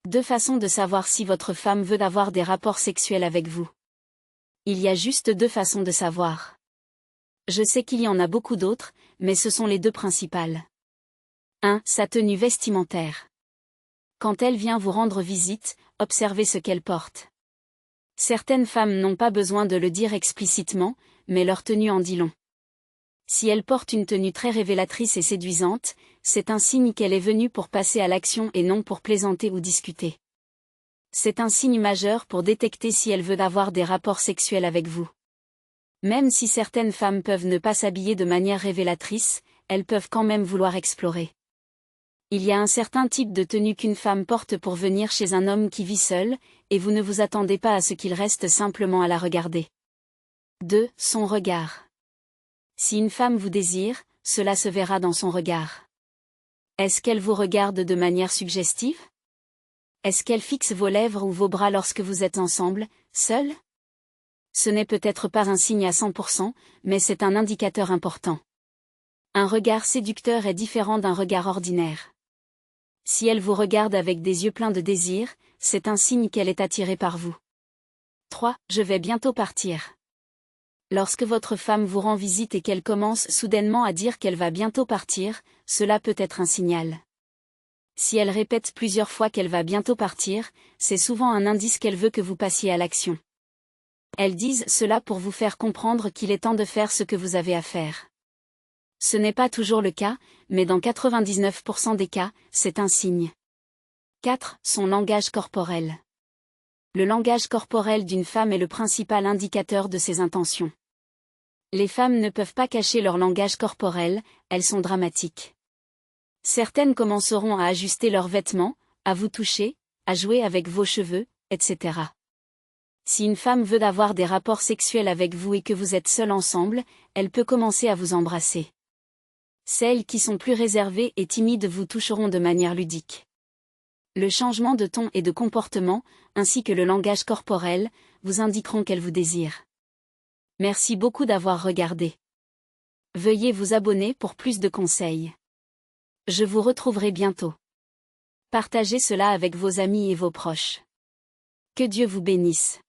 Deux façons de savoir si votre femme veut avoir des rapports sexuels avec vous. Il y a juste deux façons de savoir. Je sais qu'il y en a beaucoup d'autres, mais ce sont les deux principales. 1. Sa tenue vestimentaire. Quand elle vient vous rendre visite, observez ce qu'elle porte. Certaines femmes n'ont pas besoin de le dire explicitement, mais leur tenue en dit long. Si elle porte une tenue très révélatrice et séduisante, c'est un signe qu'elle est venue pour passer à l'action et non pour plaisanter ou discuter. C'est un signe majeur pour détecter si elle veut avoir des rapports sexuels avec vous. Même si certaines femmes peuvent ne pas s'habiller de manière révélatrice, elles peuvent quand même vouloir explorer. Il y a un certain type de tenue qu'une femme porte pour venir chez un homme qui vit seul, et vous ne vous attendez pas à ce qu'il reste simplement à la regarder. 2. Son regard. Si une femme vous désire, cela se verra dans son regard. Est-ce qu'elle vous regarde de manière suggestive? Est-ce qu'elle fixe vos lèvres ou vos bras lorsque vous êtes ensemble, seuls? Ce n'est peut-être pas un signe à 100%, mais c'est un indicateur important. Un regard séducteur est différent d'un regard ordinaire. Si elle vous regarde avec des yeux pleins de désir, c'est un signe qu'elle est attirée par vous. 3. Je vais bientôt partir. Lorsque votre femme vous rend visite et qu'elle commence soudainement à dire qu'elle va bientôt partir, cela peut être un signal. Si elle répète plusieurs fois qu'elle va bientôt partir, c'est souvent un indice qu'elle veut que vous passiez à l'action. Elles disent cela pour vous faire comprendre qu'il est temps de faire ce que vous avez à faire. Ce n'est pas toujours le cas, mais dans 99% des cas, c'est un signe. 4. Son langage corporel. Le langage corporel d'une femme est le principal indicateur de ses intentions. Les femmes ne peuvent pas cacher leur langage corporel, elles sont dramatiques. Certaines commenceront à ajuster leurs vêtements, à vous toucher, à jouer avec vos cheveux, etc. Si une femme veut avoir des rapports sexuels avec vous et que vous êtes seuls ensemble, elle peut commencer à vous embrasser. Celles qui sont plus réservées et timides vous toucheront de manière ludique. Le changement de ton et de comportement, ainsi que le langage corporel, vous indiqueront qu'elle vous désire. Merci beaucoup d'avoir regardé. Veuillez vous abonner pour plus de conseils. Je vous retrouverai bientôt. Partagez cela avec vos amis et vos proches. Que Dieu vous bénisse.